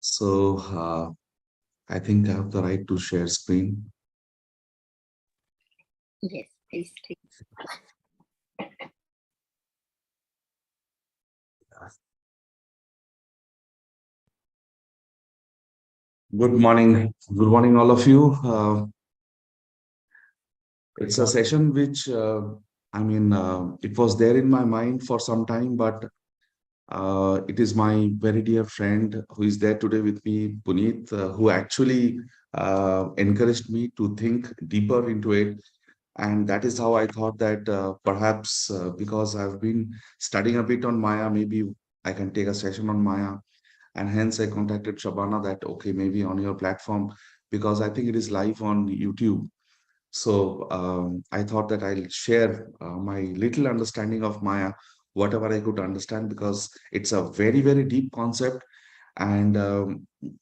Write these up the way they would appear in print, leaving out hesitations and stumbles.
So I think I have the right to share screen. Yes, please take. Good morning. Good morning, all of you. It's a session which, it was there in my mind for some time, but it is my very dear friend who is there today with me, Puneet, who actually encouraged me to think deeper into it. And that is how I thought that perhaps because I've been studying a bit on Maya, maybe I can take a session on Maya. And hence I contacted Shabana that, okay, maybe on your platform, because I think it is live on YouTube. So I thought that I'll share my little understanding of Maya, whatever I could understand, because it's a very, very deep concept, and a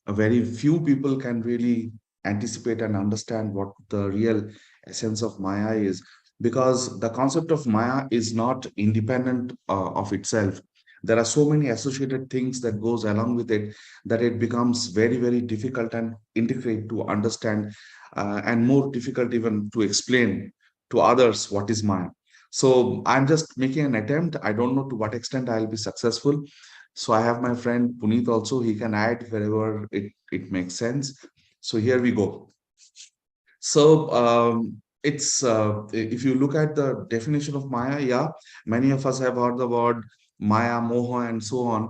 very few people can really anticipate and understand what the real essence of Maya is, because the concept of Maya is not independent of itself. There are so many associated things that goes along with it that it becomes very, very difficult and integrate to understand, and more difficult even to explain to others what is Maya. So I'm just making an attempt. I don't know to what extent I'll be successful. So I have my friend Puneet also. He can add wherever it makes sense. So here we go. So it's if you look at the definition of Maya, yeah, many of us have heard the word Maya, Moha, and so on.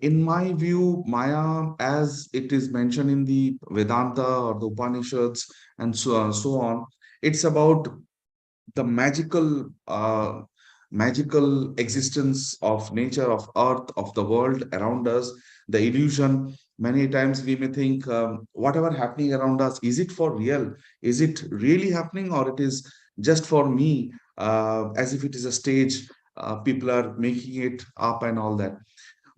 In my view, Maya, as it is mentioned in the Vedanta or the Upanishads and so on, it's about the magical existence of nature, of earth, of the world around us, the illusion. Many times we may think, whatever happening around us, is it for real? Is it really happening, or it is just for me, as if it is a stage, people are making it up and all that.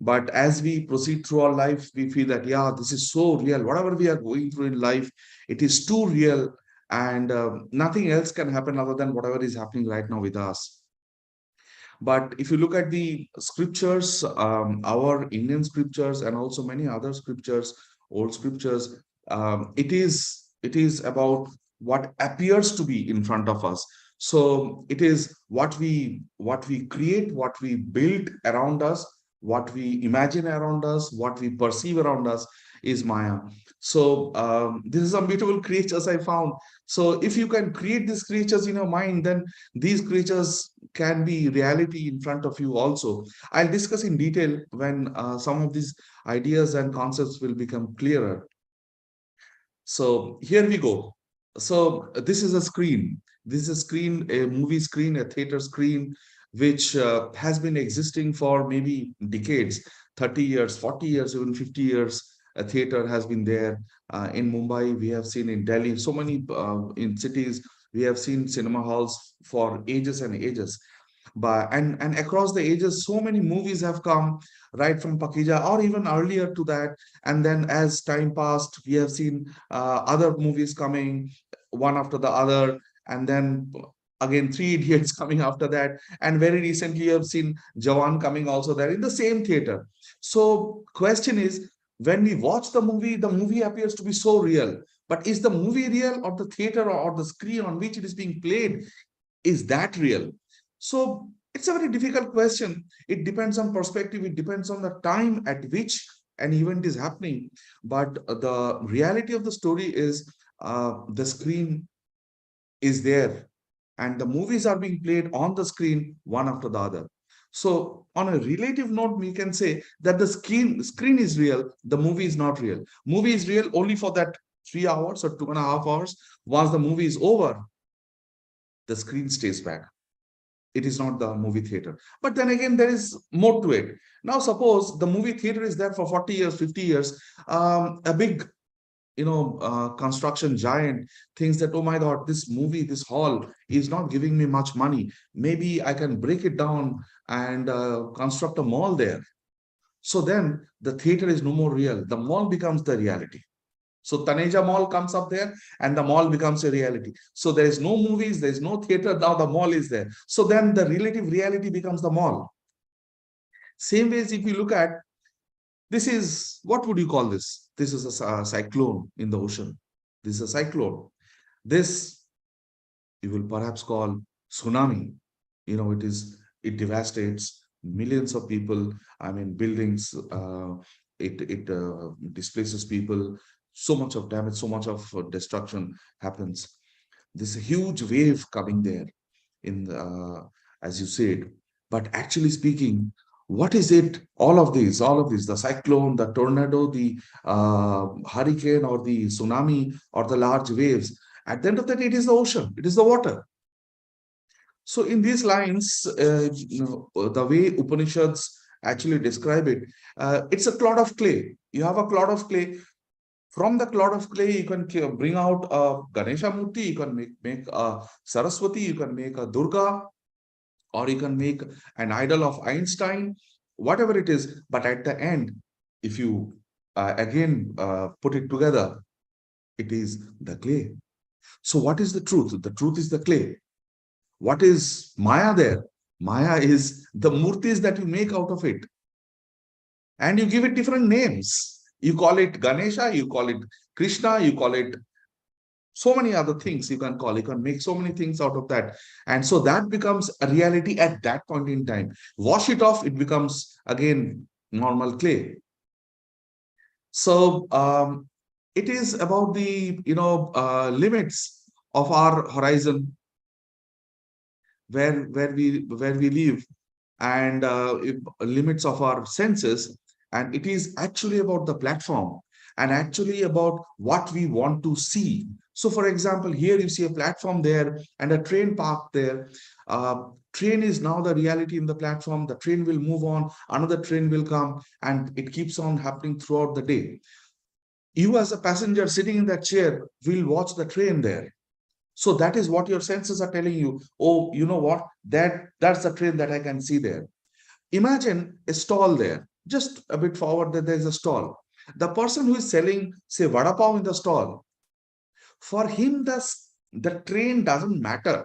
But as we proceed through our life, we feel that, yeah, this is so real. Whatever we are going through in life, it is too real. And nothing else can happen other than whatever is happening right now with us. But if you look at the scriptures, our Indian scriptures and also many other scriptures, old scriptures, it is about what appears to be in front of us. So it is what we create, what we build around us, what we imagine around us, what we perceive around us is Maya. So this is some beautiful creatures I found. So if you can create these creatures in your mind, then these creatures can be reality in front of you also. I'll discuss in detail when some of these ideas and concepts will become clearer. So here we go. So this is a screen. This is a screen, a movie screen, a theater screen, which has been existing for maybe decades, 30 years, 40 years, even 50 years. A theater has been there. In Mumbai, we have seen in Delhi, so many in cities, we have seen cinema halls for ages and ages. But and across the ages, so many movies have come, right from Pakija or even earlier to that. And then as time passed, we have seen other movies coming one after the other, and then again Three Idiots coming after that, and very recently you have seen Jawan coming also there in the same theater. So question is, when we watch the movie appears to be so real, but is the movie real, or the theater or the screen on which it is being played, is that real? So it's a very difficult question. It depends on perspective, it depends on the time at which an event is happening. But the reality of the story is, the screen is there, and the movies are being played on the screen one after the other. So on a relative note, we can say that the screen is real, the movie is not real. Movie is real only for that 3 hours or 2.5 hours. Once the movie is over, the screen stays back. It is not the movie theater. But then again, there is more to it. Now suppose the movie theater is there for 40 years, 50 years. A big construction giant thinks that, oh my god, this movie, this hall is not giving me much money, maybe I can break it down and construct a mall there. So then the theater is no more real, the mall becomes the reality. So Taneja Mall comes up there and the mall becomes a reality. So there is no movies, there is no theater, now the mall is there. So then the relative reality becomes the mall. Same ways, if you look at This is, what would you call this? This is a cyclone in the ocean. This is a cyclone. This you will perhaps call tsunami. It devastates millions of people. I mean, buildings. It displaces people. So much of damage, so much of destruction happens. This huge wave coming there in as you said. But actually speaking, what is it? All of these, the cyclone, the tornado, the hurricane, or the tsunami, or the large waves. At the end of the day, it is the ocean. It is the water. So in these lines, the way Upanishads actually describe it, it's a clod of clay. You have a clod of clay. From the clod of clay, you can bring out a Ganesha Murti, you can make a Saraswati, you can make a Durga, or you can make an idol of Einstein, whatever it is. But at the end, if you again put it together, it is the clay. So what is the truth? The truth is the clay. What is Maya there? Maya is the murtis that you make out of it. And you give it different names. You call it Ganesha, you call it Krishna, you call it so many other things you can call. You can make so many things out of that. And so that becomes a reality at that point in time. Wash it off, it becomes again normal clay. So it is about the limits of our horizon, where we live, and limits of our senses. And it is actually about the platform, and actually about what we want to see. So for example, here you see a platform there and a train parked there. Train is now the reality in the platform. The train will move on, another train will come, and it keeps on happening throughout the day. You as a passenger sitting in that chair will watch the train there. So that is what your senses are telling you. Oh, you know what? That's the train that I can see there. Imagine a stall there. Just a bit forward, that there is a stall. The person who is selling, say, vada pav in the stall, for him, the train doesn't matter.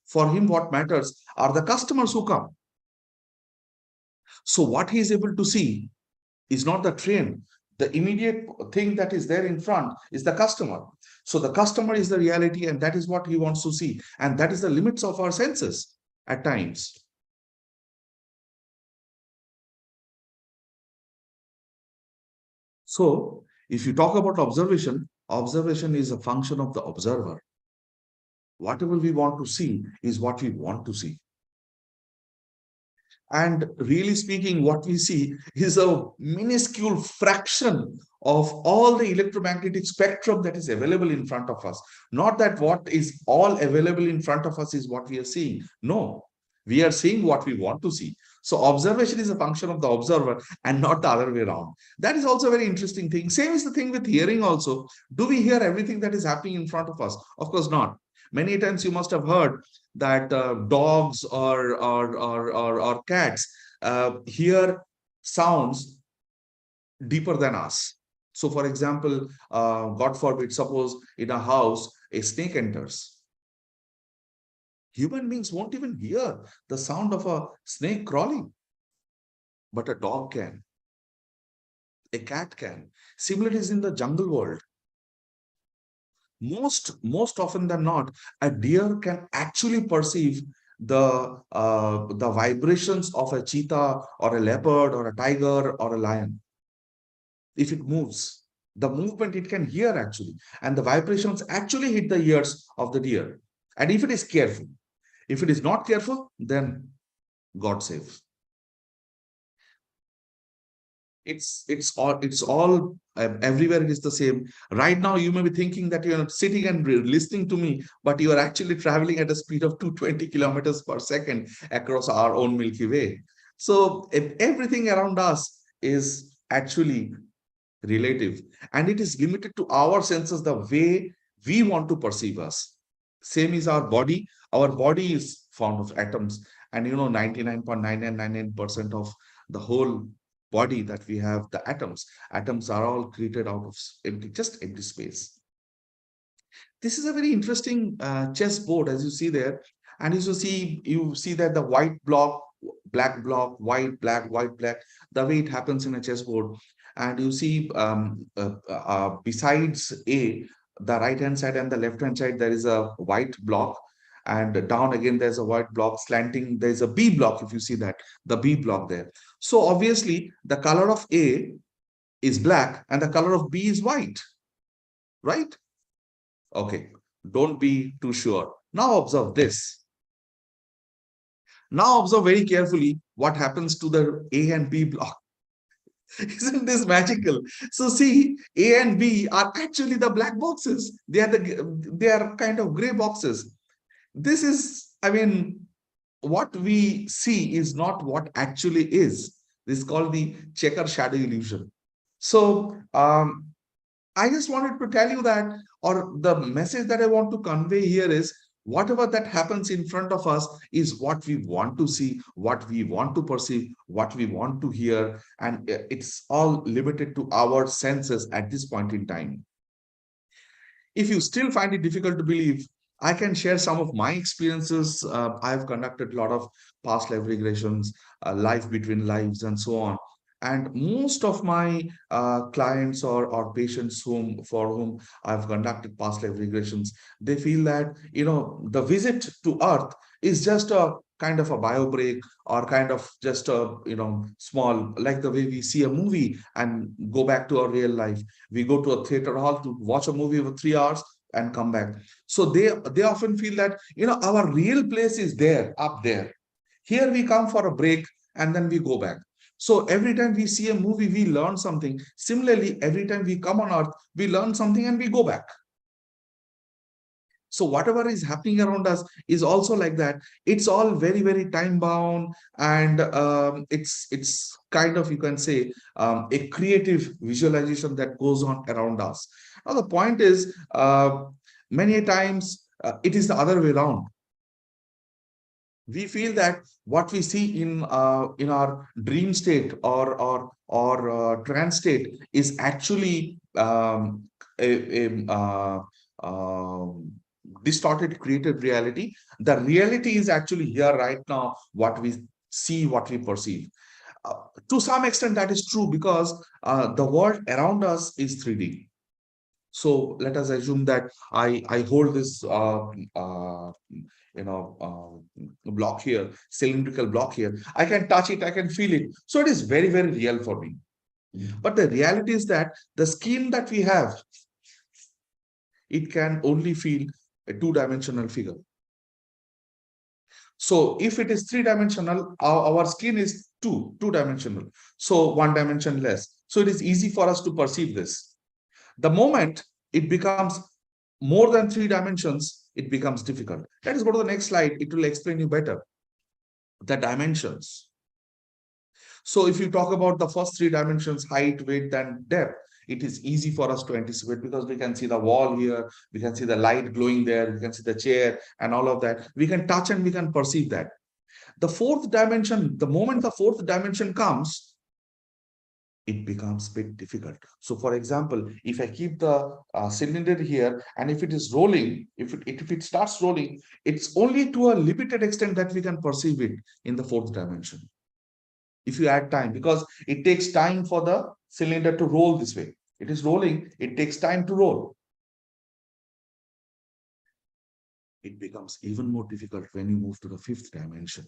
For him, what matters are the customers who come. So what he is able to see is not the train. The immediate thing that is there in front is the customer. So the customer is the reality, and that is what he wants to see. And that is the limits of our senses at times. So if you talk about observation, observation is a function of the observer. Whatever we want to see is what we want to see. And really speaking, what we see is a minuscule fraction of all the electromagnetic spectrum that is available in front of us. Not that what is all available in front of us is what we are seeing. No, we are seeing what we want to see. So observation is a function of the observer and not the other way around. That is also a very interesting thing. Same is the thing with hearing also. Do we hear everything that is happening in front of us? Of course not. Many times you must have heard that dogs or cats hear sounds deeper than us. So, for example, God forbid, suppose in a house a snake enters. Human beings won't even hear the sound of a snake crawling, but a dog can, a cat can. Similarly, is in the jungle world. Most often than not, a deer can actually perceive the vibrations of a cheetah or a leopard or a tiger or a lion. If it moves, the movement it can hear actually, and the vibrations actually hit the ears of the deer. And if it is careful, if it is not careful, then God save. It's all everywhere. It is the same. Right now you may be thinking that you're sitting and listening to me, but you are actually traveling at a speed of 220 kilometers per second across our own Milky Way. So if everything around us is actually relative, and it is limited to our senses, the way we want to perceive us. Same is our body is formed of atoms, and 99.9999% of the whole body that we have, the atoms are all created out of empty space. This is a very interesting chessboard, as you see there. And you see that the white block black block, white, black, white, black, the way it happens in a chessboard. And you see, besides A, the right hand side and the left hand side, there is a white block. And down again, there's a white block slanting. There's a B block, if you see that, the B block there. So obviously, the color of A is black and the color of B is white, right? Okay, don't be too sure. Now observe this. Now observe very carefully what happens to the A and B block. Isn't this magical? So see, A and B are actually the black boxes. They are kind of gray boxes. This is, I mean, what we see is not what actually is. This is called the checker shadow illusion. So I just wanted to tell you that, or the message that I want to convey here is whatever that happens in front of us is what we want to see, what we want to perceive, what we want to hear, and it's all limited to our senses at this point in time. If you still find it difficult to believe, I can share some of my experiences. I've conducted a lot of past life regressions, life between lives, and so on. And most of my clients or patients for whom I've conducted past life regressions, they feel that the visit to Earth is just a kind of a bio break, or kind of just a small, like the way we see a movie and go back to our real life. We go to a theater hall to watch a movie for 3 hours and come back. So they often feel that our real place is there, up there. Here we come for a break and then we go back. So every time we see a movie, we learn something. Similarly, every time we come on earth, we learn something and we go back. So whatever is happening around us is also like that. It's all very, very time bound, and it's kind of, you can say, a creative visualization that goes on around us. Now the point is, many times it is the other way around. We feel that what we see in our dream state or trance state is actually a distorted created reality. The reality is actually here right now, what we see, what we perceive. To some extent that is true, because the world around us is 3D. So let us assume that I hold this block here, cylindrical block here. I can touch it, I can feel it. So it is very, very real for me. But the reality is that the skin that we have, it can only feel a two-dimensional figure. So if it is three-dimensional, our skin is two-dimensional. So one dimension less. So it is easy for us to perceive this. The moment it becomes more than 3 dimensions, it becomes difficult. Let us go to the next slide. It will explain you better the dimensions. So if you talk about the first 3 dimensions, height, width, and depth, it is easy for us to anticipate, because we can see the wall here, we can see the light glowing there, we can see the chair and all of that. We can touch and we can perceive that. The fourth dimension, the moment the fourth dimension comes, it becomes a bit difficult. So for example, if I keep the cylinder here, and if it is rolling, if it starts rolling, it's only to a limited extent that we can perceive it in the fourth dimension. If you add time, because it takes time for the cylinder to roll this way. It is rolling, it takes time to roll. It becomes even more difficult when you move to the fifth dimension.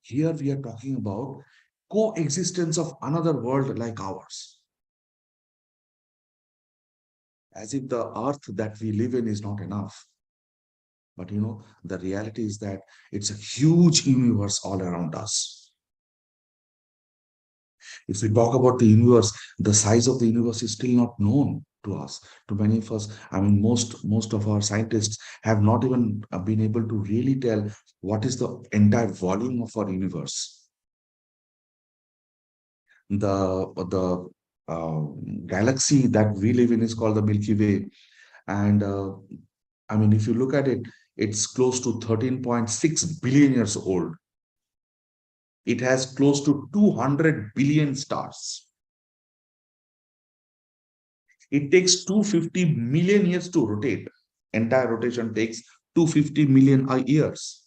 Here we are talking about coexistence of another world like ours. As if the earth that we live in is not enough. But the reality is that it's a huge universe all around us. If we talk about the universe, the size of the universe is still not known to us. To many of us, I mean, most of our scientists have not even been able to really tell what is the entire volume of our universe. The galaxy that we live in is called the Milky Way, and I mean, if you look at it, it's close to 13.6 billion years old. It has close to 200 billion stars. It takes 250 million years to rotate. Entire rotation takes 250 million years.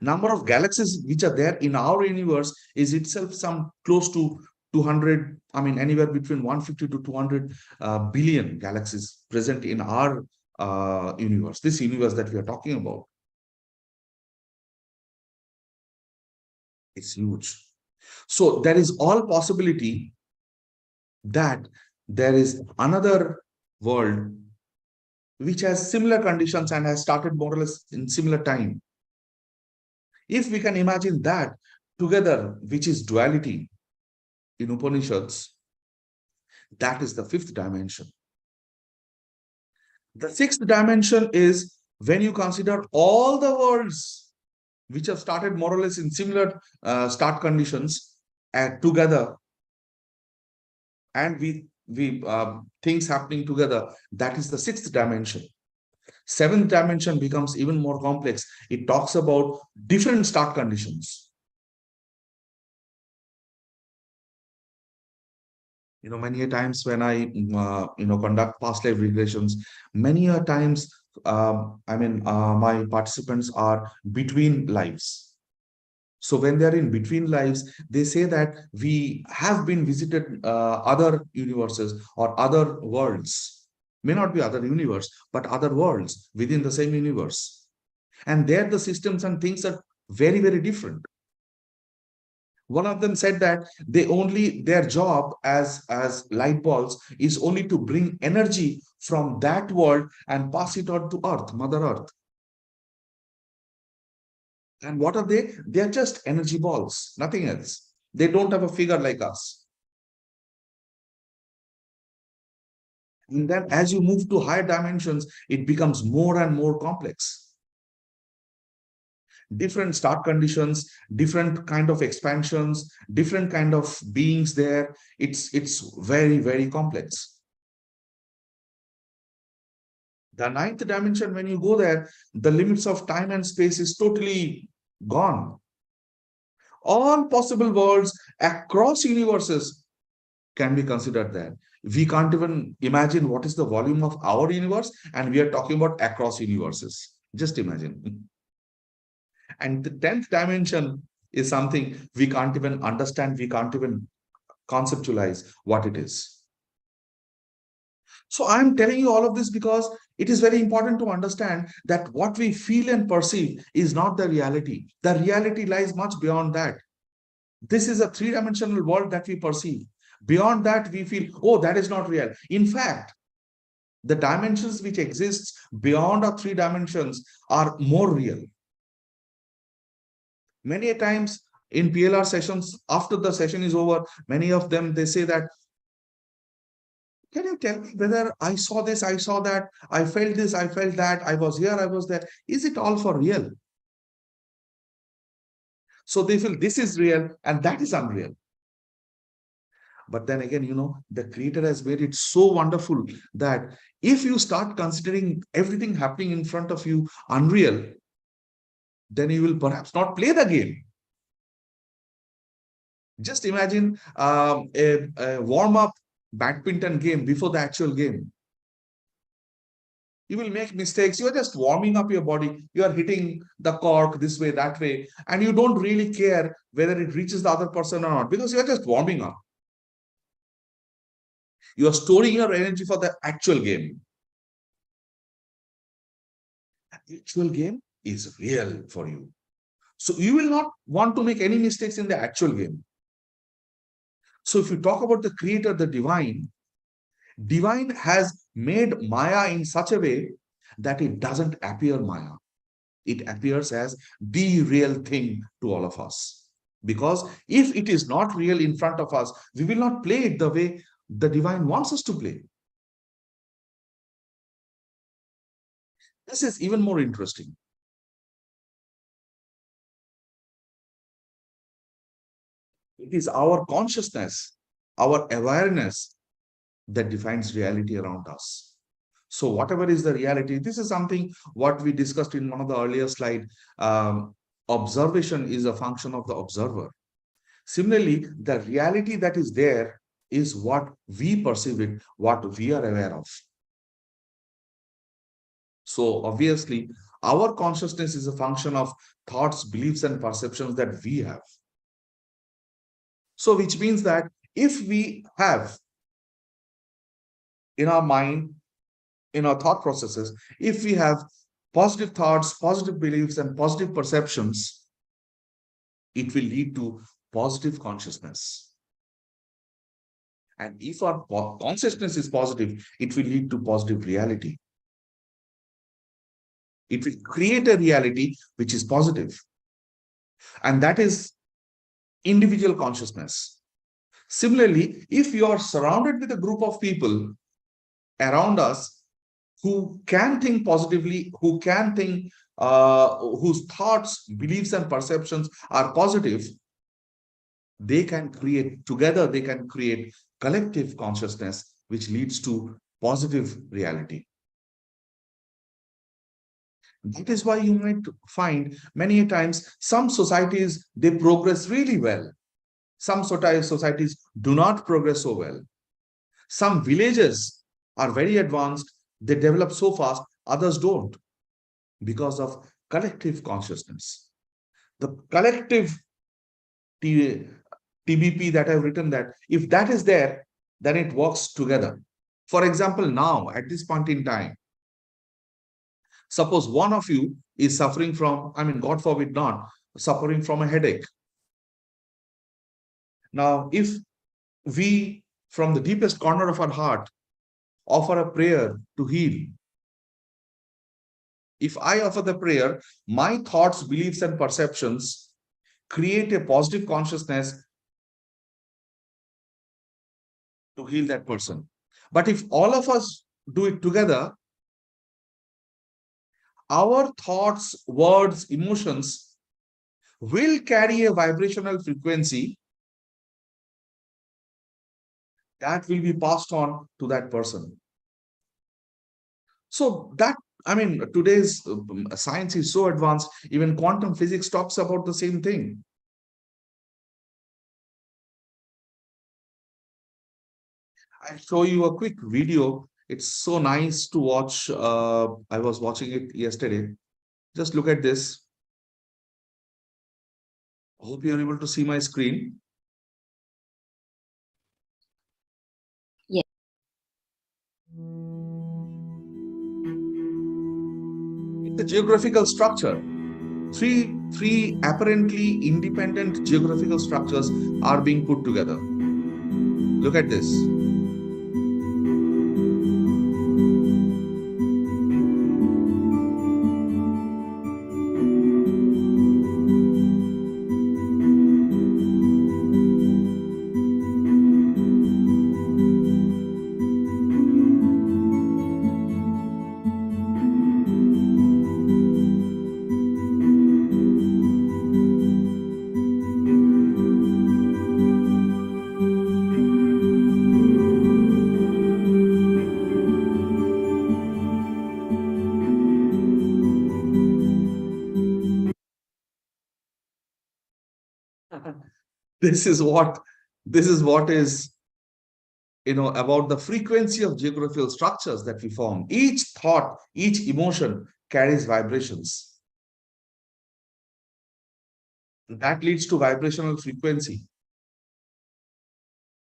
Number of galaxies which are there in our universe is itself some close to 200, I mean, anywhere between 150 to 200 billion galaxies present in our universe, this universe that we are talking about. It's huge. So there is all possibility that there is another world which has similar conditions and has started more or less in similar time. If we can imagine that together, which is duality in Upanishads, that is the fifth dimension. The sixth dimension is when you consider all the worlds which have started more or less in similar start conditions and together, and we things happening together. That is the sixth dimension. Seventh dimension becomes even more complex. It talks about different start conditions. Many a times when I conduct past life regressions, many a times my participants are between lives. So when they're in between lives, they say that we have been visited other universes or other worlds. May not be other universe, but other worlds within the same universe. And there the systems and things are very, very different. One of them said that their job as light balls is only to bring energy from that world and pass it on to Earth, Mother Earth. And what are they? They are just energy balls, nothing else. They don't have a figure like us. And then as you move to higher dimensions, it becomes more and more complex. Different start conditions, different kind of expansions, different kind of beings there. It's very, very complex. The ninth dimension, when you go there, the limits of time and space is totally gone. All possible worlds across universes can be considered there. We can't even imagine what is the volume of our universe, and we are talking about across universes. Just imagine. And the 10th dimension is something we can't even understand, we can't even conceptualize what it is. So I'm telling you all of this because it is very important to understand that what we feel and perceive is not the reality. The reality lies much beyond that. This is a three-dimensional world that we perceive. Beyond that, we feel, oh, that is not real. In fact, the dimensions which exist beyond our three dimensions are more real. Many a times in PLR sessions, after the session is over, many of them, they say that, can you tell me whether I saw this, I saw that, I felt this, I felt that, I was here, I was there. Is it all for real? So they feel this is real and that is unreal. But then again, the creator has made it so wonderful that if you start considering everything happening in front of you unreal, then you will perhaps not play the game. Just imagine a warm-up badminton game before the actual game. You will make mistakes. You are just warming up your body. You are hitting the cork this way, that way, and you don't really care whether it reaches the other person or not because you are just warming up. You are storing your energy for the actual game. The actual game is real for you. So you will not want to make any mistakes in the actual game. So if you talk about the creator, the divine has made Maya in such a way that it doesn't appear Maya. It appears as the real thing to all of us. Because if it is not real in front of us, we will not play it the way the divine wants us to play. This is even more interesting. It is our consciousness, our awareness that defines reality around us. So whatever is the reality, this is something what we discussed in one of the earlier slide. Observation is a function of the observer. Similarly, the reality that is there is what we perceive it, what we are aware of. So obviously, Our consciousness is a function of thoughts, beliefs, and perceptions that we have. So, which means that if we have in our mind, in our thought processes, if we have positive thoughts, positive beliefs, and positive perceptions, it will lead to positive consciousness. And if our consciousness is positive, it will lead to positive reality. It will create a reality which is positive. And that is individual consciousness. Similarly, if you are surrounded with a group of people around us who can think positively, who can think, whose thoughts, beliefs, and perceptions are positive, they can create, together, they can create collective consciousness, which leads to positive reality. That is why you might find many times some societies, they progress really well. Some societies do not progress so well. Some villages are very advanced, they develop so fast, others don't, because of collective consciousness. The collective TBP that I've written, that if that is there, then it works together. For example, now at this point in time, suppose one of you is suffering from, I mean, God forbid not, suffering from a headache. Now, if we, from the deepest corner of our heart, offer a prayer to heal, if I offer the prayer, my thoughts, beliefs, and perceptions create a positive consciousness to heal that person. But if all of us do it together, our thoughts, words, emotions will carry a vibrational frequency that will be passed on to that person. So that, I mean, today's science is so advanced, even quantum physics talks about the same thing. I'll show you a quick video. It's so nice to watch. I was watching it yesterday. Just look at this. Hope you're able to see my screen. Yes. It's a geographical structure. Three apparently independent geographical structures are being put together. Look at this. This is what is, about the frequency of geographical structures that we form. Each thought, each emotion carries vibrations. That leads to vibrational frequency.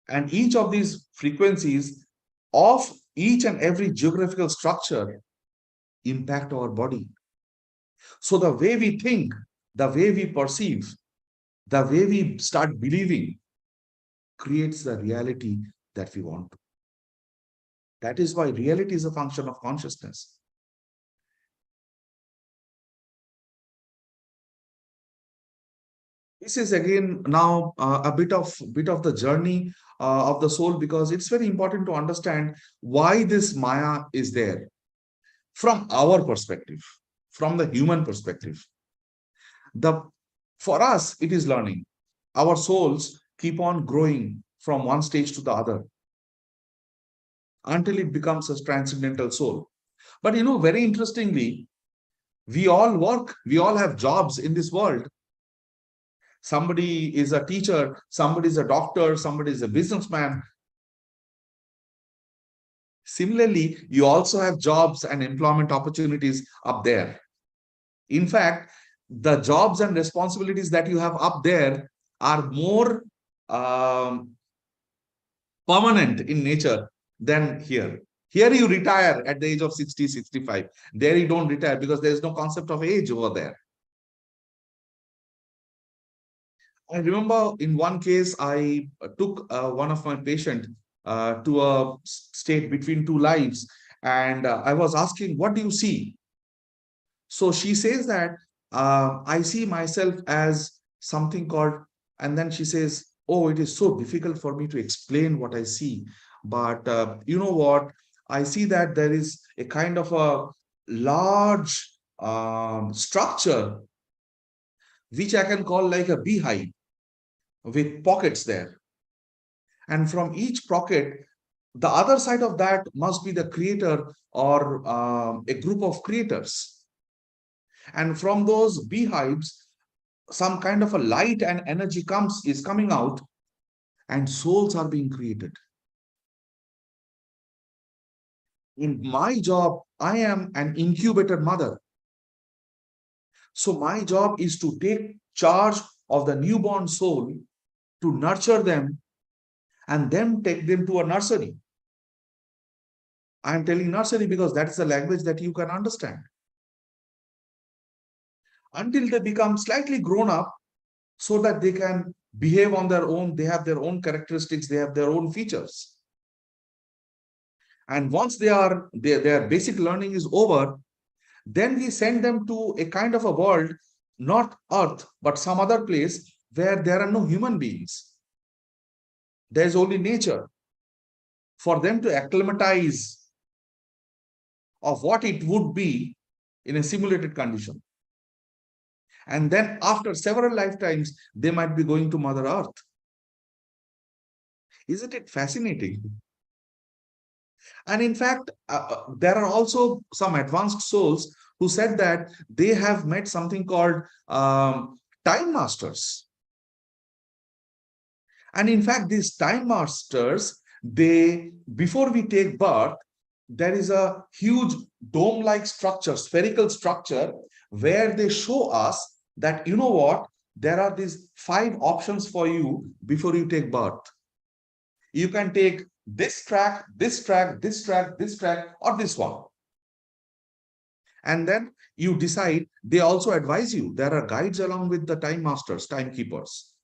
And each of these frequencies of each and every geographical structure impact our body. So the way we think, the way we perceive, the way we start believing creates the reality that we want. That is why reality is a function of consciousness. This is again now a bit of the journey of the soul, because it's very important to understand why this Maya is there from our perspective, from the human perspective. The For us, it is learning. Our souls keep on growing from one stage to the other until it becomes a transcendental soul. But very interestingly, we all work, we all have jobs in this world. Somebody is a teacher, somebody is a doctor, somebody is a businessman. Similarly, you also have jobs and employment opportunities up there. In fact, the jobs and responsibilities that you have up there are more permanent in nature than here. Here you retire at the age of 60, 65. There you don't retire because there is no concept of age over there. I remember in one case, I took one of my patient to a state between two lives, and I was asking, "What do you see?" So she says that I see myself as something called, and then she says, "Oh, it is so difficult for me to explain what I see. But you know what? I see that there is a kind of a large structure which I can call like a beehive with pockets there. And from each pocket, the other side of that must be the creator or a group of creators. And from those beehives, some kind of a light and energy is coming out, and souls are being created. In my job, I am an incubator mother. So my job is to take charge of the newborn soul, to nurture them, and then take them to a nursery. I am telling nursery because that is the language that you can understand. Until they become slightly grown up, so that they can behave on their own, they have their own characteristics, they have their own features. And once their basic learning is over, then we send them to a kind of a world, not Earth, but some other place where there are no human beings. There is only nature, for them to acclimatize of what it would be in a simulated condition. And then after several lifetimes, they might be going to Mother Earth. Isn't it fascinating? And in fact, there are also some advanced souls who said that they have met something called time masters. And in fact, these time masters, before we take birth, there is a huge dome-like structure, spherical structure, where they show us that, you know what, there are these 5 options for you before you take birth. You can take this track, this track, this track, this track, or this one. And then you decide. They also advise you. There are guides along with the time masters, timekeepers.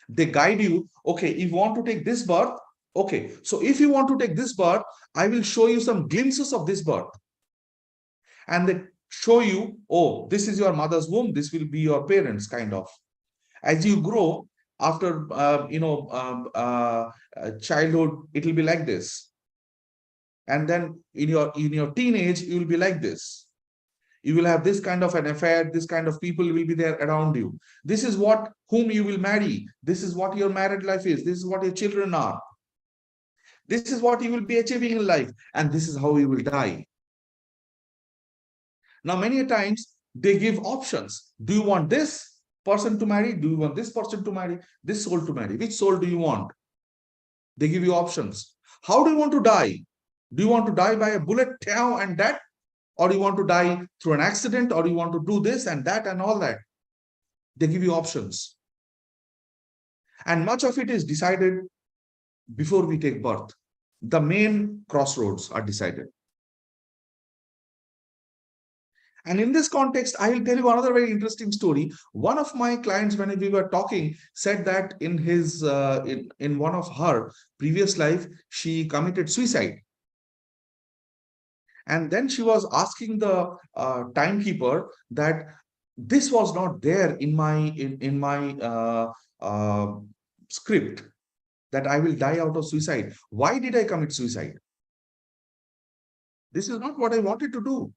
They guide you. Okay, if you want to take this birth, okay. So if you want to take this birth, I will show you some glimpses of this birth. And they show you, oh, this is your mother's womb. This will be your parents, kind of. As you grow, after childhood, it will be like this. And then in your teenage, you will be like this. You will have this kind of an affair. This kind of people will be there around you. This is whom you will marry. This is what your married life is. This is what your children are. This is what you will be achieving in life. And this is how you will die. Now, many times they give options. Do you want this person to marry? Do you want this person to marry? This soul to marry? Which soul do you want? They give you options. How do you want to die? Do you want to die by a bullet and that? Or do you want to die through an accident? Or do you want to do this and that and all that? They give you options. And much of it is decided before we take birth. The main crossroads are decided. And in this context, I will tell you another very interesting story. One of my clients, when we were talking, said that in in one of her previous life, she committed suicide. And then she was asking the timekeeper that this was not there in my script, that I will die out of suicide. Why did I commit suicide? This is not what I wanted to do.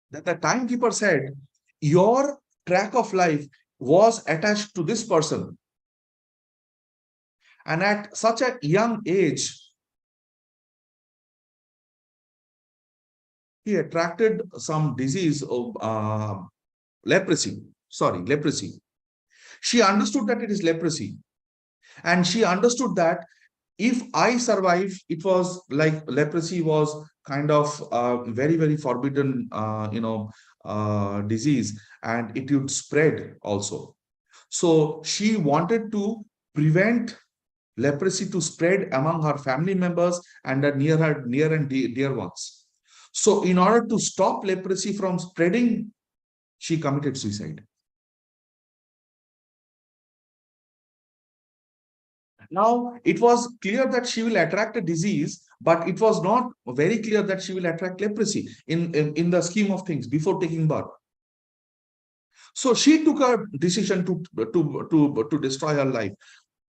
That the timekeeper said, your track of life was attached to this person. And at such a young age, he attracted some disease of leprosy. Sorry, leprosy. She understood that it is leprosy. And she understood that If I survive, it was like leprosy was kind of very, very forbidden, disease, and it would spread also. So she wanted to prevent leprosy to spread among her family members and her near and dear ones. So in order to stop leprosy from spreading, she committed suicide. Now, it was clear that she will attract a disease, but it was not very clear that she will attract leprosy in the scheme of things before taking birth. So she took a decision to destroy her life.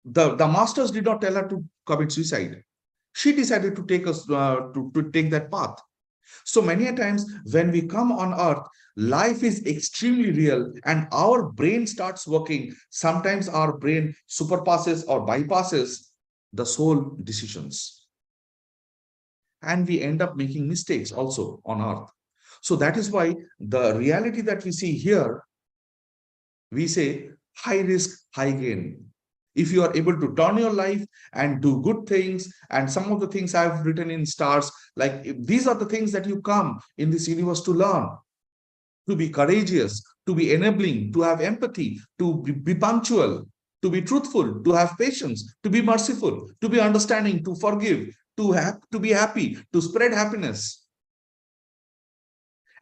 The masters did not tell her to commit suicide. She decided to take us to take that path. So many a times when we come on earth, life is extremely real and our brain starts working. Sometimes our brain superpasses or bypasses the soul decisions. And we end up making mistakes also on earth. So that is why the reality that we see here, we say high risk, high gain. If you are able to turn your life and do good things, and some of the things I've written in stars, like these are the things that you come in this universe to learn, to be courageous, to be enabling, to have empathy, to be punctual, to be truthful, to have patience, to be merciful, to be understanding, to forgive, to be happy, to spread happiness.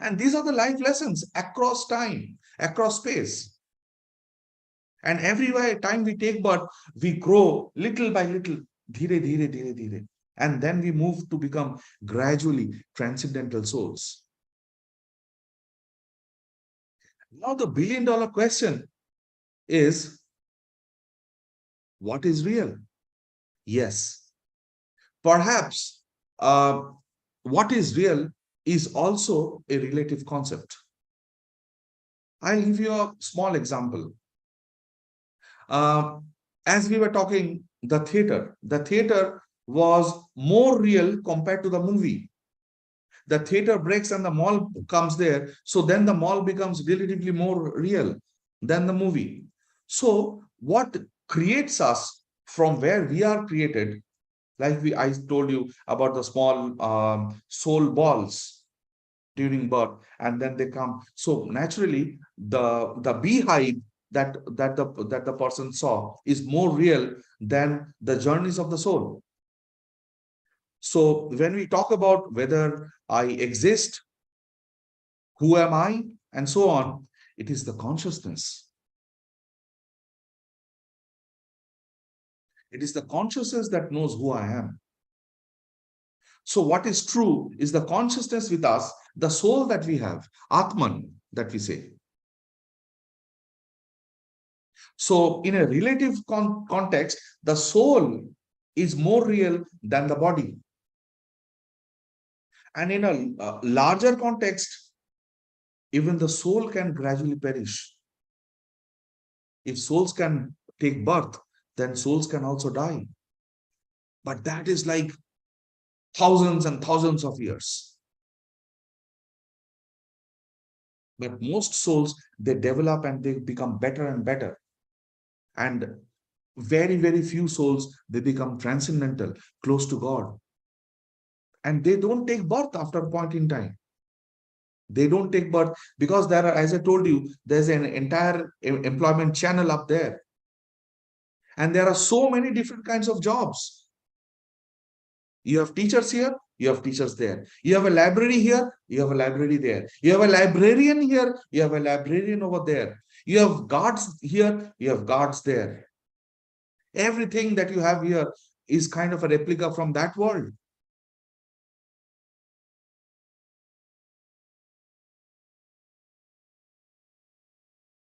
And these are the life lessons across time, across space. And every time we take birth, we grow little by little, dhire, dhire, dhire, dhire. And then we move to become gradually transcendental souls. Now, the billion-dollar question is, what is real? Yes, perhaps what is real is also a relative concept. I'll give you a small example. Uh, as we were talking, the theater was more real compared to the movie. The theater breaks and the mall comes there. So then the mall becomes relatively more real than the movie. So what creates us from where we are created, like I told you about the small soul balls during birth, and then they come. So naturally, the beehive that the person saw is more real than the journeys of the soul. So when we talk about whether I exist, who am I, and so on, it is the consciousness. It is the consciousness that knows who I am. So what is true is the consciousness with us, the soul that we have, Atman, that we say. So in a relative context, the soul is more real than the body. And in a larger context, even the soul can gradually perish. If souls can take birth, then souls can also die. But that is like thousands and thousands of years. But most souls, they develop and they become better and better. And very, very few souls, they become transcendental, close to God. And they don't take birth after a point in time. They don't take birth because there are, as I told you, there's an entire employment channel up there. And there are so many different kinds of jobs. You have teachers here, you have teachers there. You have a library here, you have a library there. You have a librarian here, you have a librarian over there. You have guards here, you have guards there. Everything that you have here is kind of a replica from that world.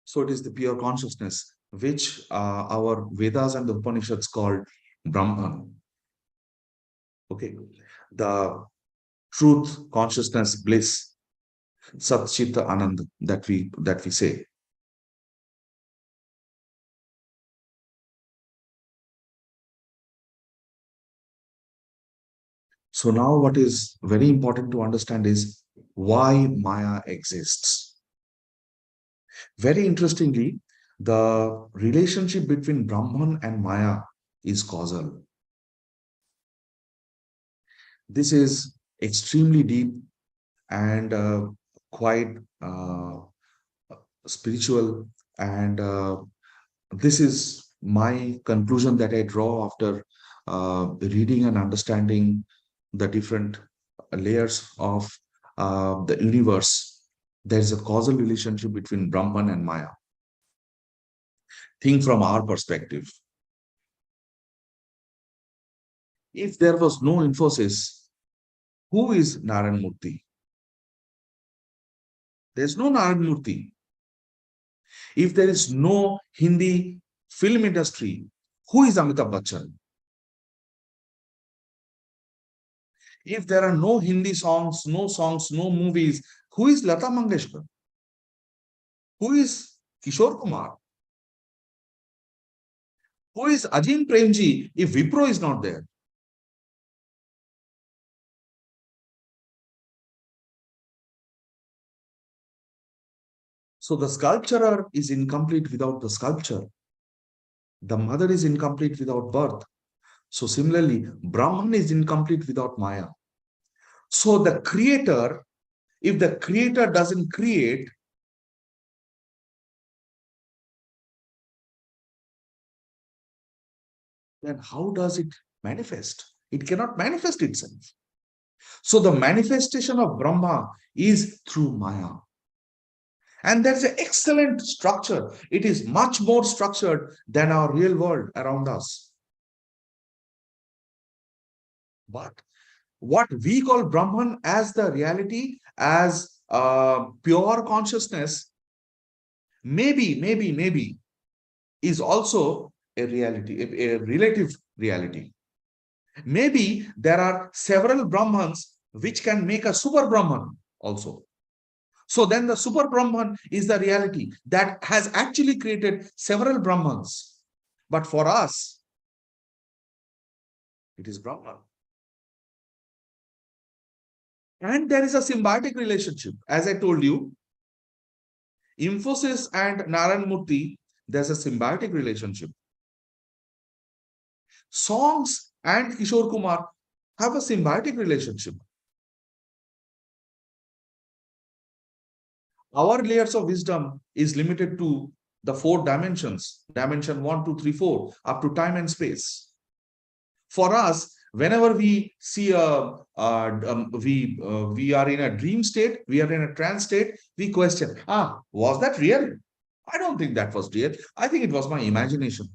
So it is the pure consciousness, which our Vedas and the Upanishads called Brahman. Okay. The truth, consciousness, bliss, Sat Chit Anand that we say. So now what is very important to understand is why Maya exists. Very interestingly, the relationship between Brahman and Maya is causal. This is extremely deep and quite spiritual. And this is my conclusion that I draw after reading and understanding the different layers of the universe. There's a causal relationship between Brahman and Maya. Think from our perspective. If there was no Infosys, who is Narayan Murthy? There's no Narayan Murthy. If there is no Hindi film industry, who is Amitabh Bachchan? If there are no Hindi songs, no movies, who is Lata Mangeshkar? Who is Kishore Kumar? Who is Ajin Premji if Wipro is not there? So the sculpturer is incomplete without the sculpture. The mother is incomplete without birth. So similarly, Brahman is incomplete without Maya. So the creator, if the creator doesn't create, then how does it manifest? It cannot manifest itself. So the manifestation of Brahma is through Maya. And there's an excellent structure. It is much more structured than our real world around us. But what we call Brahman as the reality, as pure consciousness, maybe is also a reality, a relative reality. Maybe there are several Brahmans which can make a super Brahman also. So then the super Brahman is the reality that has actually created several Brahmans. But for us, it is Brahman. And there is a symbiotic relationship. As I told you, Infosys and Narayan Murthy, there's a symbiotic relationship. Songs and Kishore Kumar have a symbiotic relationship. Our layers of wisdom is limited to the four dimensions, dimension 1, 2, 3, 4, up to time and space. For us, whenever we see we are in a dream state, we are in a trance state, we question, was that real? I don't think that was real. I think it was my imagination.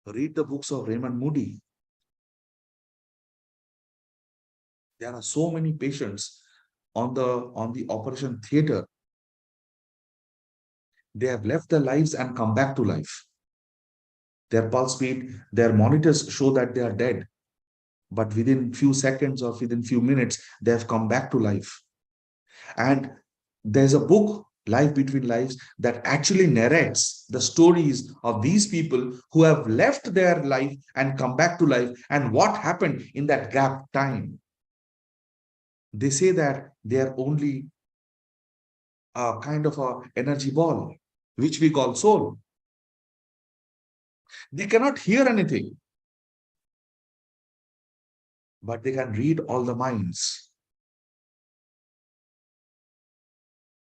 Read the books of Raymond Moody. There are so many patients on the operation theater. They have left their lives and come back to life. Their pulse beat, their monitors show that they are dead, but within few seconds or within few minutes, they have come back to life. And there's a book, Life Between Lives, that actually narrates the stories of these people who have left their life and come back to life and what happened in that gap time. They say that they are only a kind of a energy ball, which we call soul. They cannot hear anything, but they can read all the minds.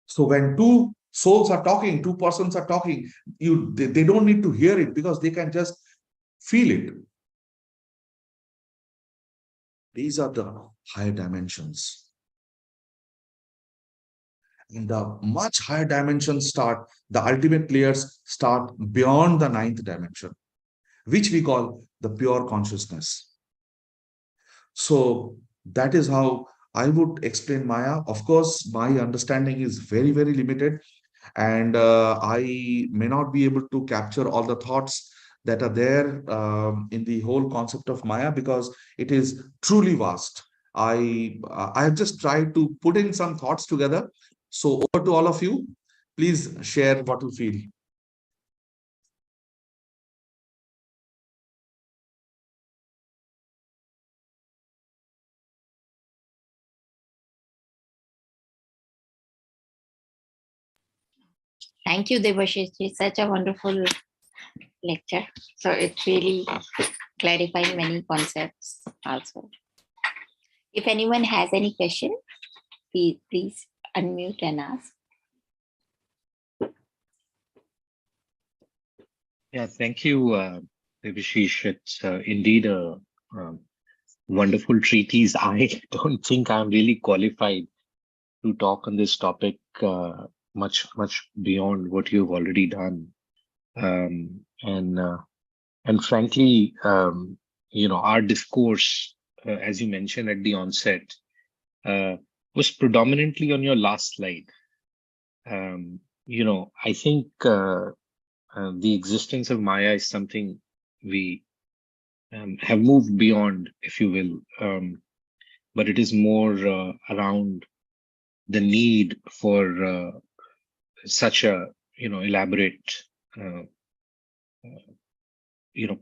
So when two souls are talking, two persons are talking, they don't need to hear it because they can just feel it. These are the higher dimensions. And the much higher dimensions start, the ultimate layers start beyond the ninth dimension, which we call the pure consciousness. So that is how I would explain Maya. Of course, my understanding is very, very limited, and I may not be able to capture all the thoughts that are there in the whole concept of Maya because it is truly vast. I have just tried to put in some thoughts together. So over to all of you. Please share what you feel. Thank you, Debasis. It's such a wonderful lecture. So it really clarifying many concepts also. If anyone has any question, please unmute and ask. Yeah, thank you, Debasis. It's indeed a wonderful treatise. I don't think I'm really qualified to talk on this topic much beyond what you've already done. And frankly, our discourse, as you mentioned at the onset, was predominantly on your last slide. I think the existence of Maya is something we have moved beyond, if you will, but it is more around the need for such a elaborate uh,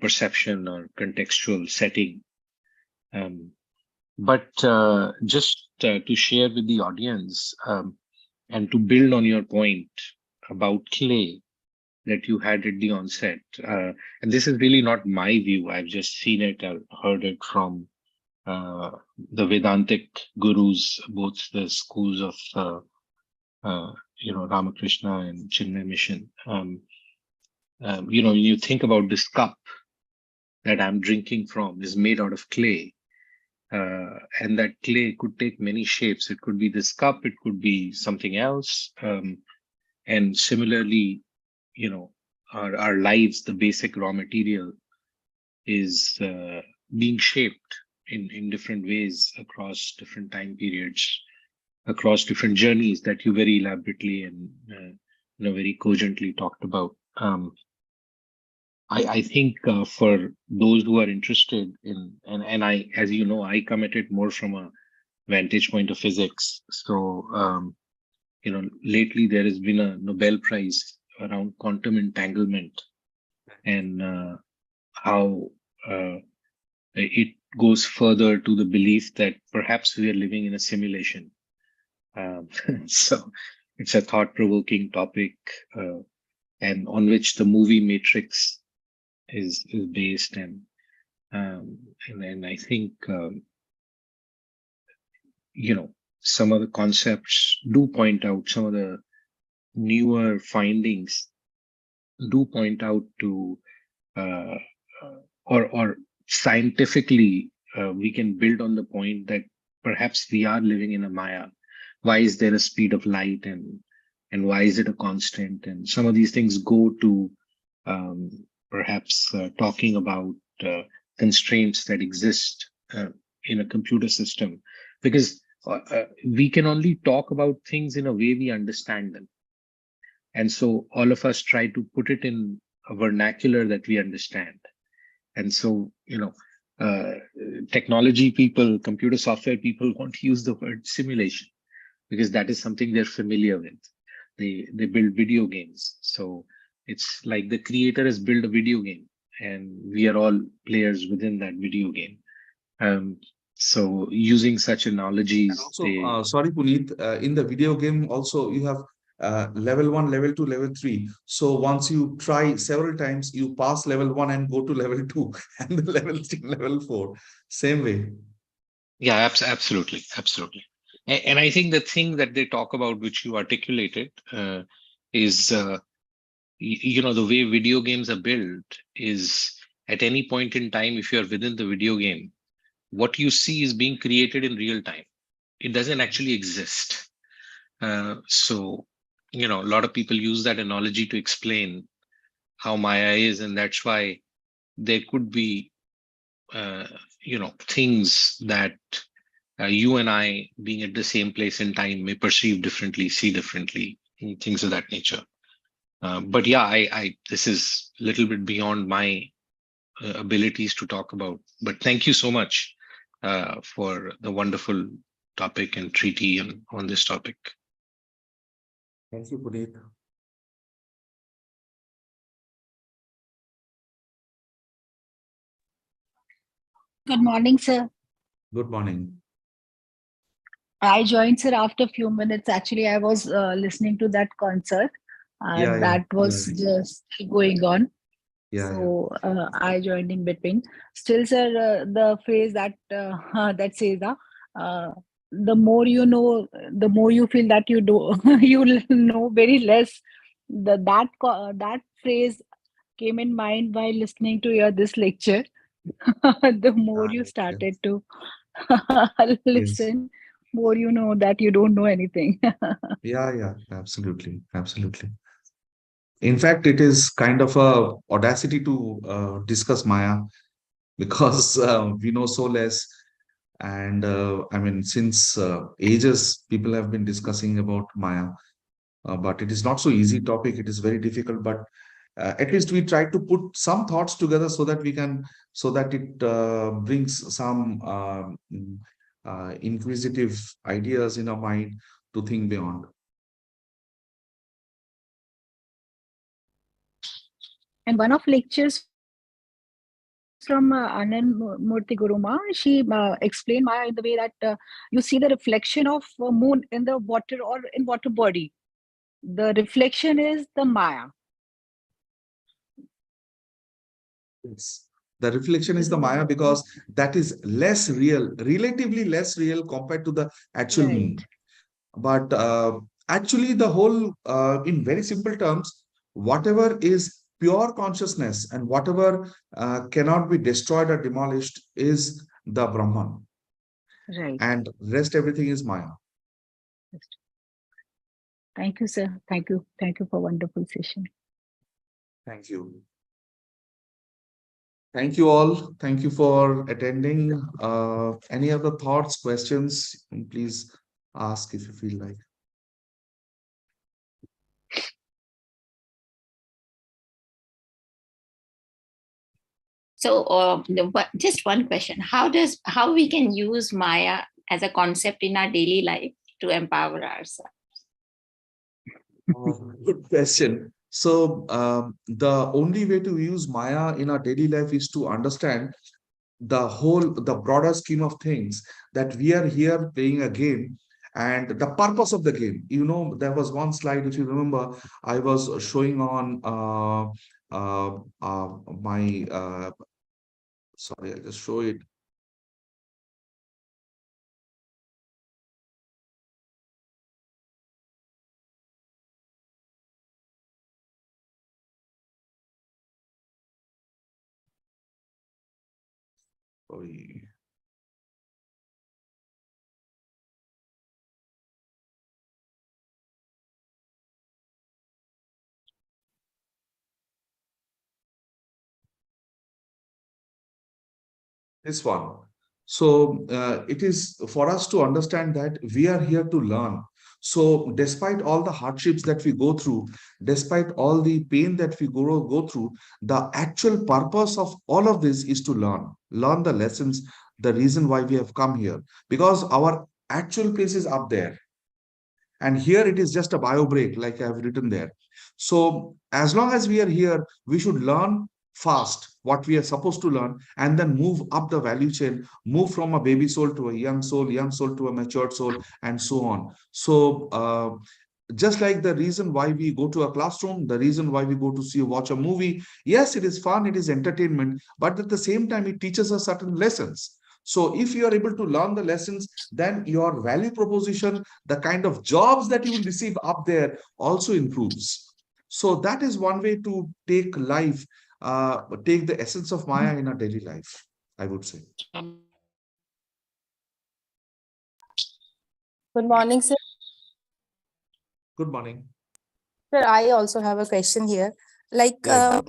perception or contextual setting. But just to share with the audience and to build on your point about clay that you had at the onset, and this is really not my view. I've just seen it or heard it from the Vedantic gurus, both the schools of Ramakrishna and Chinmay Mission. When you think about this cup that I'm drinking from is made out of clay, and that clay could take many shapes. It could be this cup, it could be something else, and similarly, our lives, the basic raw material, is being shaped in different ways across different time periods, across different journeys that you very elaborately and very cogently talked about. I think for those who are interested in, and I, as you know, I come at it more from a vantage point of physics. So, lately there has been a Nobel Prize around quantum entanglement and how it goes further to the belief that perhaps we are living in a simulation. So it's a thought-provoking topic, and on which the movie Matrix is based, and I think some of the concepts do point out, some of the newer findings do point out to or scientifically we can build on the point that perhaps we are living in a Maya. Why is there a speed of light, and why is it a constant? And some of these things go to perhaps talking about constraints that exist in a computer system, because we can only talk about things in a way we understand them. And so all of us try to put it in a vernacular that we understand. And so, technology people, computer software people want to use the word simulation because that is something they're familiar with. They build video games. So it's like the creator has built a video game and we are all players within that video game. So using such analogies. And also, sorry, Puneet, in the video game also you have level 1, level 2, level 3. So once you try several times, you pass level 1 and go to level 2 and the level 3, level 4. Same way. Yeah, absolutely. And I think the thing that they talk about, which you articulated, is, the way video games are built is at any point in time, if you're within the video game, what you see is being created in real time. It doesn't actually exist. So, a lot of people use that analogy to explain how Maya is, and that's why there could be, things that you and I, being at the same place in time, may perceive differently, see differently, and things of that nature. But yeah, I this is a little bit beyond my abilities to talk about. But thank you so much for the wonderful topic and treaty on this topic. Thank you, Puneet. Good morning, sir. Good morning. I joined, sir, after a few minutes. Actually, I was listening to that concert, and Yeah, that was just going on. Yeah, yeah. So I joined in between. Still, sir, the phrase that that says, the more you know, the more you feel that you do, you know very less. That phrase came in mind while listening to your this lecture. The more you Right. started Yes. to Yes. listen, more you know that you don't know anything. Yeah, yeah. Absolutely. Absolutely. In fact, it is kind of a audacity to discuss Maya because we know so less. And I mean, since ages, people have been discussing about Maya, but it is not so easy topic. It is very difficult, but at least we try to put some thoughts together so that we can, so that it brings some inquisitive ideas in our mind to think beyond. And one of lectures from Anand Murthy Guruma, she explained Maya in the way that you see the reflection of moon in the water or in water body. The reflection is the Maya. Yes. The reflection is This the is Maya the because that is less real, relatively less real compared to the actual moon. right, But actually, the whole, in very simple terms, whatever is pure consciousness and whatever cannot be destroyed or demolished is the Brahman, right. and rest everything is Maya. Thank you, sir. Thank you for wonderful session. Thank you. Thank you all. Thank you for attending. Any other thoughts, questions? Please ask if you feel like. So, just one question: how we can use Maya as a concept in our daily life to empower ourselves? Good question. So, the only way to use Maya in our daily life is to understand the broader scheme of things, that we are here playing a game and the purpose of the game. You know, there was one slide, if you remember, I was showing on my, sorry, I'll just show it. Sorry. This one. So it is for us to understand that we are here to learn. So despite all the hardships that we go through, despite all the pain that we go through, the actual purpose of all of this is to learn the lessons, the reason why we have come here, because our actual place is up there. And here it is just a bio break, like I have written there. So as long as we are here, we should learn fast what we are supposed to learn, and then move up the value chain, move from a baby soul to a young soul to a matured soul, and so on. So just like the reason why we go to a classroom, the reason why we go to watch a movie, yes, it is fun, it is entertainment, but at the same time, it teaches us certain lessons. So if you are able to learn the lessons, then your value proposition, the kind of jobs that you will receive up there also improves. So that is one way to take life, take the essence of Maya in our daily life, I would say. Good morning, sir. Good morning. Sir, I also have a question here. Like, Yeah.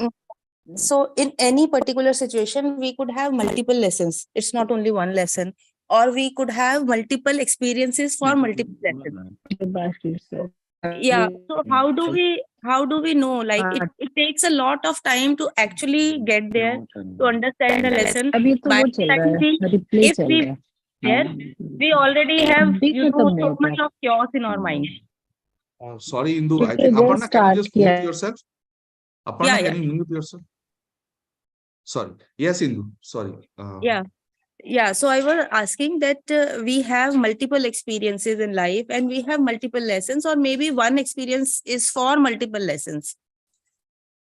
so in any particular situation, we could have multiple lessons. It's not only one lesson, or we could have multiple experiences for multiple lessons. Debasis, sir. Yeah. So how do we know? Like, it takes a lot of time to actually get there to understand the lesson. अभी तो By वो the चल रहा time है, replay if चल we रहा है. there, we already have अभी खत्म so हुआ था. much of chaos in our mind. Sorry, Indu. I इसने think just Aparna, can you start just किया mute है. yourself? Yeah, Aparna, yeah, can you mute yourself? Sorry. Yes, Indu. Sorry. yeah. Yeah, so I was asking that we have multiple experiences in life and we have multiple lessons, or maybe one experience is for multiple lessons.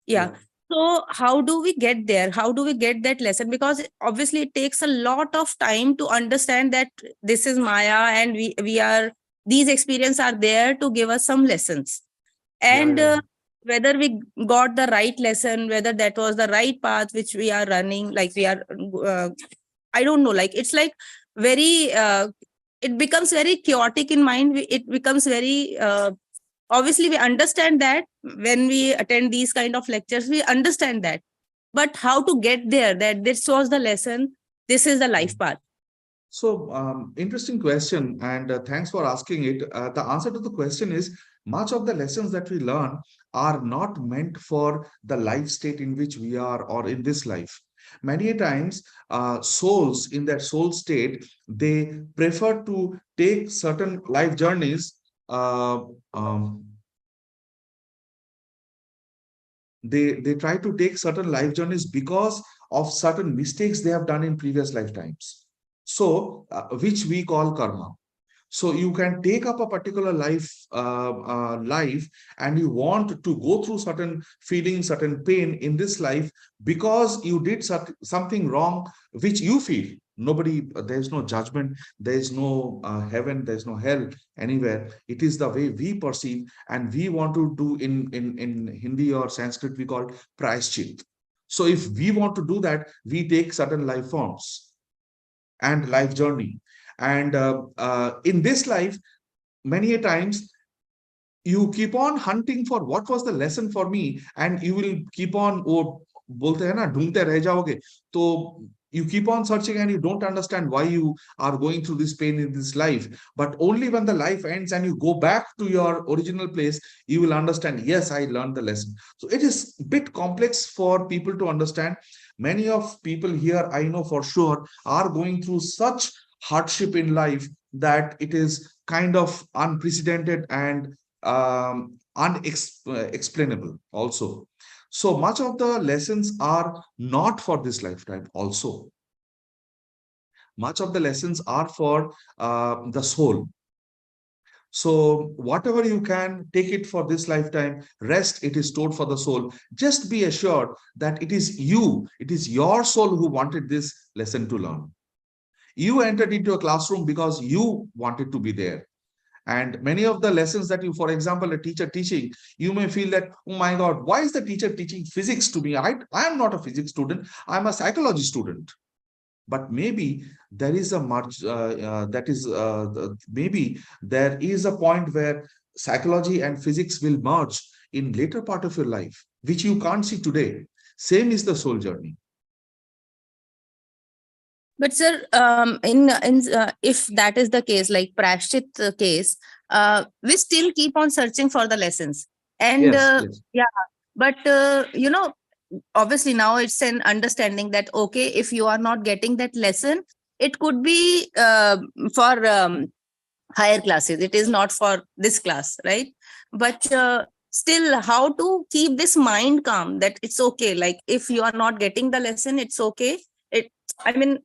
Yeah. So how do we get there? How do we get that lesson? Because obviously it takes a lot of time to understand that this is Maya, and we are, these experiences are there to give us some lessons. Yeah, And yeah. whether we got the right lesson, whether that was the right path which we are running, like we are, I don't know, like it's like very, it becomes very chaotic in mind. It becomes very, obviously we understand that when we attend these kind of lectures, we understand that. But how to get there, that this was the lesson, this is the life path. So, interesting question, and thanks for asking it. The answer to the question is much of the lessons that we learn are not meant for the life state in which we are or in this life. Many times, souls in that soul state, they prefer to take certain life journeys. Uh, um, they try to take certain life journeys because of certain mistakes they have done in previous lifetimes, so which we call karma. So you can take up a particular life, and you want to go through certain feelings, certain pain in this life because you did something wrong, which you feel. Nobody, there's no judgment, there's no heaven, there's no hell anywhere. It is the way we perceive, and we want to do in Hindi or Sanskrit, we call prayashchit. So if we want to do that, we take certain life forms and life journey. And in this life, many a times you keep on hunting for what was the lesson for me, and you will keep on, वो बोलते हैं ना, ढूंढते रह जाओगे. तो you keep on searching and you don't understand why you are going through this pain in this life. But only when the life ends and you go back to your original place, you will understand, yes, I learned the lesson. So it is a bit complex for people to understand. Many of people here, I know for sure, are going through such hardship in life that it is kind of unprecedented and unexplainable also. So much of the lessons are not for this lifetime also. Much of the lessons are for the soul. So whatever you can, take it for this lifetime. Rest, it is stored for the soul. Just be assured that it is you, it is your soul who wanted this lesson to learn. You entered into a classroom because you wanted to be there. And many of the lessons that you, for example, a teacher teaching, you may feel that, oh my God, why is the teacher teaching physics to me? I am not a physics student, I'm a psychology student. But maybe there is a much, maybe there is a point where psychology and physics will merge in later part of your life, which you can't see today. Same is the soul journey. But sir, if that is the case, like Prashchit case, we still keep on searching for the lessons. And Yes, yes. yeah, but obviously now it's an understanding that, okay, if you are not getting that lesson, it could be for higher classes. It is not for this class, right? But still, how to keep this mind calm that it's okay. Like if you are not getting the lesson, it's okay. I mean,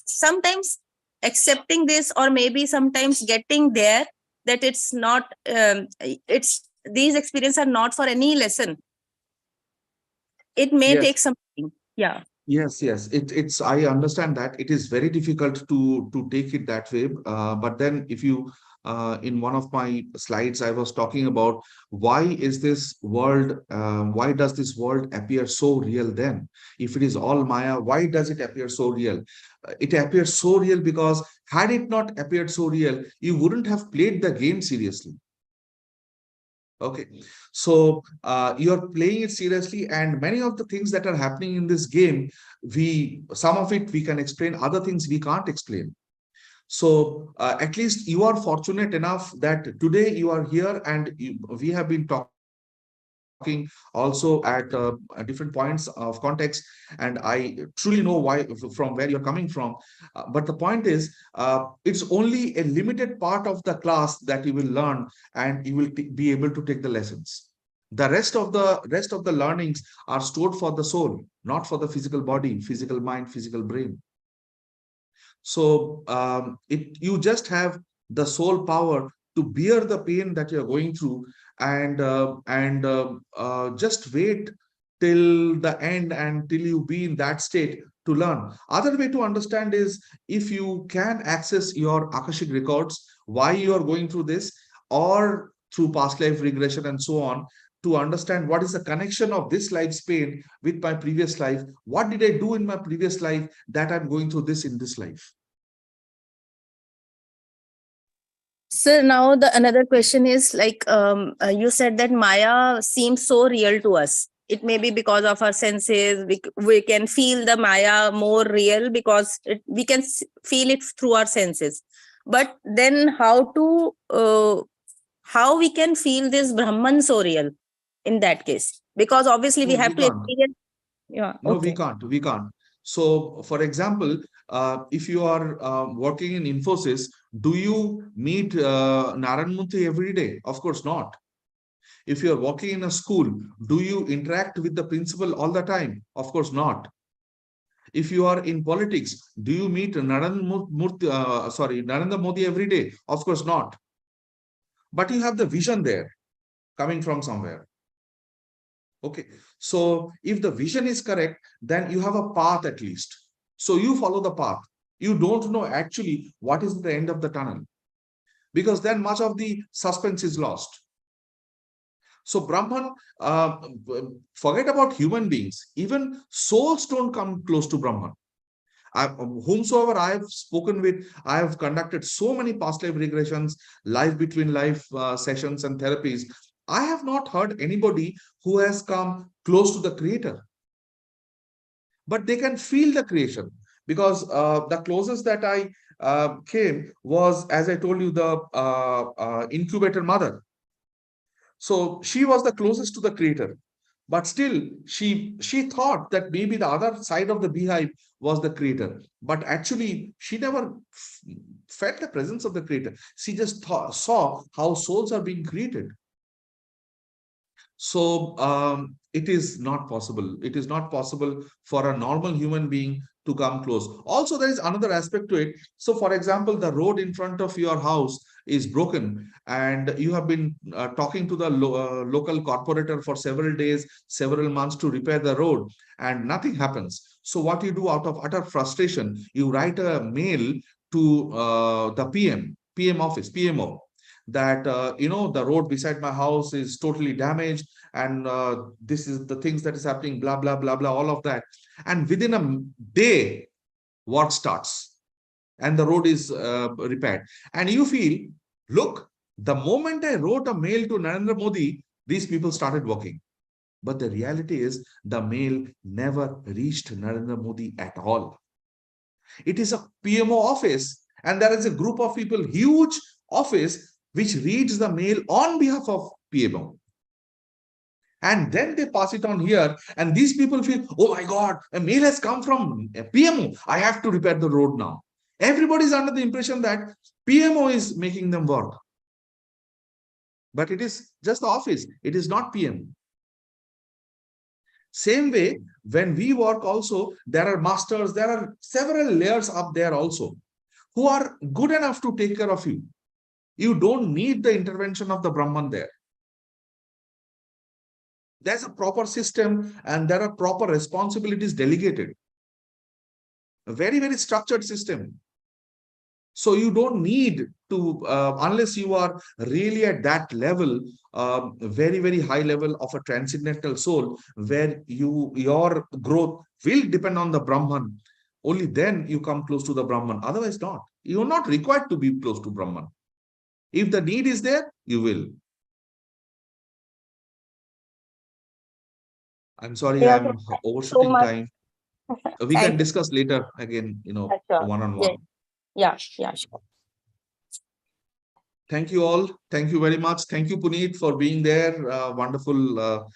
sometimes accepting this, or maybe sometimes getting there, that it's not, it's, these experiences are not for any lesson. It may Yes. take some time. Yeah. Yes, yes. It's, I understand that it is very difficult to take it that way. But then if you, in one of my slides, I was talking about why is this world, why does this world appear so real then? If it is all Maya, why does it appear so real? It appears so real because had it not appeared so real, you wouldn't have played the game seriously. Okay, so you're playing it seriously, and many of the things that are happening in this game, some of it we can explain, other things we can't explain. So at least you are fortunate enough that today you are here, and we have been talking also at different points of context, and I truly know why, from where you're coming from. But the point is, it's only a limited part of the class that you will learn, and you will be able to take the lessons. The rest of the learnings are stored for the soul, not for the physical body, physical mind, physical brain. So you just have the soul power to bear the pain that you're going through, and just wait till the end and till you be in that state to learn. Other way to understand is if you can access your Akashic records, why you are going through this, or through past life regression and so on, to understand what is the connection of this life's pain with my previous life. What did I do in my previous life that I'm going through this in this life? So now the another question is like you said that Maya seems so real to us. It may be because of our senses. We can feel the Maya more real because we can feel it through our senses. But then how we can feel this Brahman so real in that case? Because obviously we No, have we to can't. experience. Yeah. No, we Okay. can't. We can't. So, for example, if you are working in Infosys, do you meet Naran Murthy every day? Of course not. If you are working in a school, do you interact with the principal all the time? Of course not. If you are in politics, do you meet Narendra Modi every day? Of course not. But you have the vision there coming from somewhere. Okay. So if the vision is correct, then you have a path at least. So you follow the path. You don't know actually what is the end of the tunnel, because then much of the suspense is lost. So Brahman, forget about human beings. Even souls don't come close to Brahman. Whomsoever I have spoken with, I have conducted so many past life regressions, life between life sessions and therapies. I have not heard anybody who has come close to the creator, but they can feel the creation, because the closest that I came was, as I told you, the incubator mother. So she was the closest to the creator, but still she thought that maybe the other side of the beehive was the creator, but actually she never felt the presence of the creator. She just saw how souls are being created. So it is not possible. It is not possible for a normal human being to come close. Also, there is another aspect to it. So, for example, the road in front of your house is broken, and you have been talking to the local corporator for several days, several months to repair the road, and nothing happens. So, what you do out of utter frustration, you write a mail to the PM office, PMO, that the road beside my house is totally damaged, and this is the things that is happening, blah blah blah blah, all of that. And within a day, work starts and the road is repaired, and you feel, look, the moment I wrote a mail to Narendra Modi, these people started working. But the reality is the mail never reached Narendra Modi at all. It is a PMO office, and there is a group of people, huge office, which reads the mail on behalf of PMO. And then they pass it on here, and these people feel, oh my God, a mail has come from PMO. I have to repair the road now. Everybody is under the impression that PMO is making them work. But it is just the office. It is not PM. Same way, when we work also, there are masters, there are several layers up there also who are good enough to take care of you. You don't need the intervention of the Brahman there. There's a proper system and there are proper responsibilities delegated. A very, very structured system. So you don't need to, unless you are really at that level, very, very high level of a transcendental soul, where your growth will depend on the Brahman. Only then you come close to the Brahman. Otherwise not. You're not required to be close to Brahman. If the need is there, you will. I'm sorry, Yeah, I'm so overshooting much. time. We can Thank you. discuss later again, Sure. one-on-one. Yeah, sure. Thank you all. Thank you very much. Thank you, Puneet, for being there. Wonderful